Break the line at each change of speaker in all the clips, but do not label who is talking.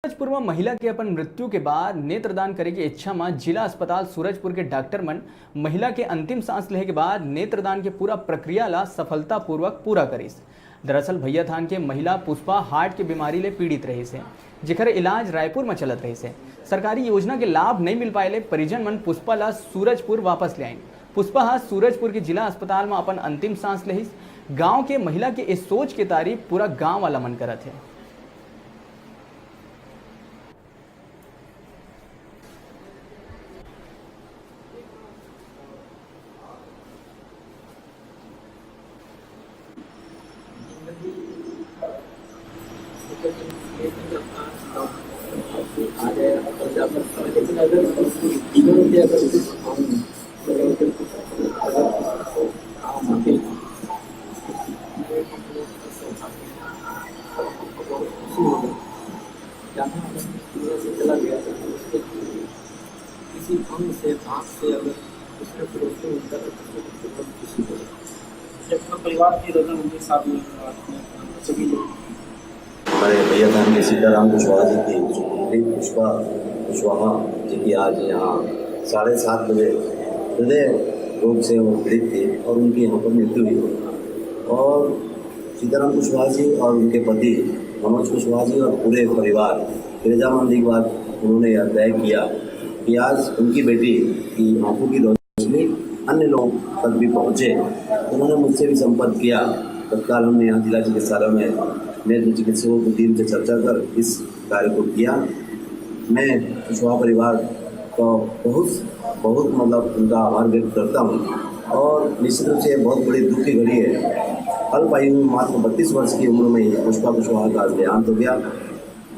सूरजपुर में महिला के अपन मृत्यु के बाद नेत्रदान करे की इच्छा में जिला अस्पताल सूरजपुर के डॉक्टर मन महिला के अंतिम सांस लेने के बाद नेत्रदान के पूरा प्रक्रिया ला सफलतापूर्वक पूरा करिस। दरअसल भैया थान के महिला पुष्पा हार्ट के बीमारी ले पीड़ित रही से, जेकर इलाज रायपुर में चलत रही से। सरकारी योजना के लाभ नहीं मिल पाए परिजन मन पुष्पा ला सूरजपुर वापस ले आईन। पुष्पा हा सूरजपुर के जिला अस्पताल में अपन अंतिम सांस लेहिस। गाँव के महिला के इस सोच के तारीफ पूरा गाँव वाला मन करत है।
चला गया किसी अंग से हाथ से अगर उसने पड़ोसी होता है तो किसी को अपना परिवार की रजा उनके साथ में सभी लोग
हमारे भैया थान के सीताराम कुशवाहा जी की पुत्री पुष्पा कुशवाहा जी की आज यहाँ 7:30 बजे हृदय रोग से वो पीड़ित थी और उनकी यहाँ पर मृत्यु हुई। और सीताराम कुशवाहा जी और उनके पति मनोज कुशवाहा जी और पूरे परिवार रजामंदी के बाद उन्होंने यह तय किया कि आज उनकी बेटी की आंखों की रोशनी अन्य लोगों तक भी पहुँचे। उन्होंने मुझसे भी संपर्क किया। तत्काल हमने यहाँ जिला चिकित्सालय में नेत्र चिकित्सकों की टीम से चर्चा कर इस कार्य को किया। मैं कुशवाहा परिवार का बहुत मतलब उनका आभार व्यक्त करता हूँ। और निश्चित रूप से बहुत बड़ी दुख की घड़ी है। अल्पायु में मात्र 32 वर्ष की उम्र में ही पुष्पा कुशवाहा का देहांत हो गया।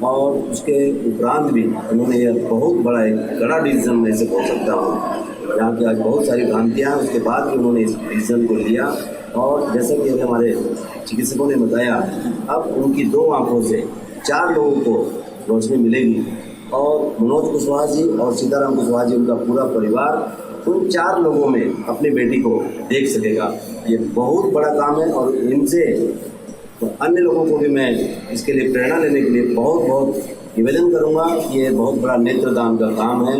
और उसके उपरांत भी उन्होंने यह बहुत बड़ा एक कड़ा डिसीजन में से बोल सकता हूँ। यहाँ की आज बहुत सारी भ्रांतियाँ उसके बाद भी उन्होंने इस डिसीजन को लिया। और जैसा कि हमारे चिकित्सकों ने बताया, अब उनकी 2 आंखों से 4 लोगों को रोशनी मिलेगी। और मनोज कुशवाहा जी और सीताराम कुशवाहा जी उनका पूरा परिवार उन 4 लोगों में अपनी बेटी को देख सकेगा। ये बहुत बड़ा काम है और इनसे तो अन्य लोगों को भी मैं इसके लिए प्रेरणा लेने के लिए बहुत निवेदन करूंगा कि ये बहुत बड़ा नेत्रदान का काम है।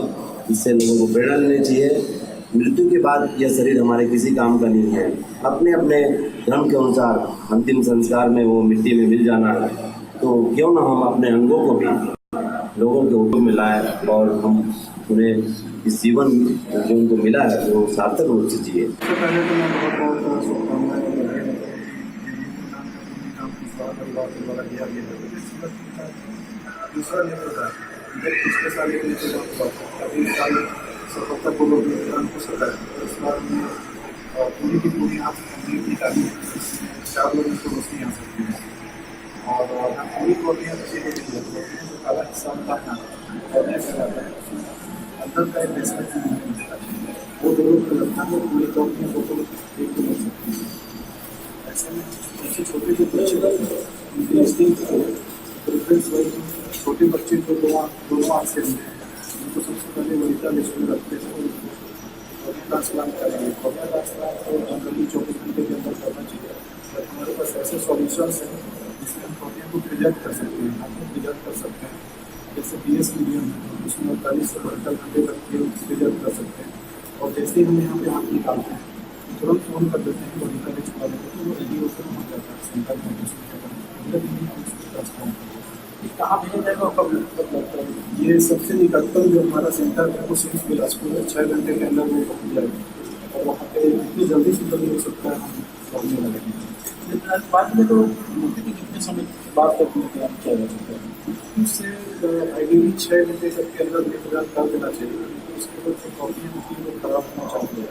इससे लोगों को प्रेरणा लेनी चाहिए। मृत्यु के बाद यह शरीर हमारे किसी काम का नहीं है। अपने अपने धर्म के अनुसार अंतिम संस्कार में वो मिट्टी में मिल जाना है, तो क्यों ना हम अपने अंगों को भी लोगों के उपयोग में लाएं और हम उन्हें इस जीवन जो उनको मिला है वो सार्थक रूप से जिए।
सबसे पहले तो मैं बहुत शुभकामनाएं परिवार के द्वारा दिया गया। दूसरा नेत्रदान पिछले साल एक अभी साल सफलतापूर्वक नेत्रदान हो सका है। इस बार में पूरी की पूरी यहाँ कंप्लीट निकाली 4 लोगों को रोशनी आ सकती है। और पूरी प्रोटीन अच्छी होती है जो काला हिस्सा होता है करने से रहता है अंदर का एक बेसमेंट नहीं मिलता है, वो जरूर लगता है। पूरी प्रोटीन फोटो एक मिल सकती है। ऐसे में ऐसे छोटे जो बच्चे प्रेफरेंस वही छोटे बच्चे जो 2 आँख से हैं उनको सबसे पहले वनिता लिस्ट में रखते हैं। कॉर्निया ट्रांसप्लांट करेंगे। कॉर्निया ट्रांसप्लांट को जनरली 24 घंटे के अंदर करना चाहिए। बट हमारे पास ऐसे सॉल्यूशंस हैं जिसमें हम प्रोटीन को प्रिजर्व कर सकते हैं, हम प्रिजर्व कर सकते हैं। जैसे PS मीडियम है उसमें 48 से 72 घंटे तक प्रिजर्व कर सकते हैं। और जैसे ही हम यहाँ पे आँख निकालते हैं तुरंत फोन कर देते हैं वनिता लिस्ट वाले को, तो वो रेडी होकर पहुँच जाता है सेंटर में। कहाँ भेजा जाएगा और कब लगता है? ये सबसे निकटतम जो हमारा सेंटर है वो सिर्फ बिलासपुर में 6 घंटे के अंदर वो पहुँच जाएगा। और वहाँ पे जितनी जल्दी से जल्दी हो सकता है हम पहुँचने वाले हैं। बाद में तो मुझे कि कितने समय बाद तक निगरान किया जा सकता है, उससे आइडियली 6 घंटे तक के अंदर निगरान कर देना चाहिए। उसके बाद जो प्रॉब्लम होती है वो खराब होना चाहिए।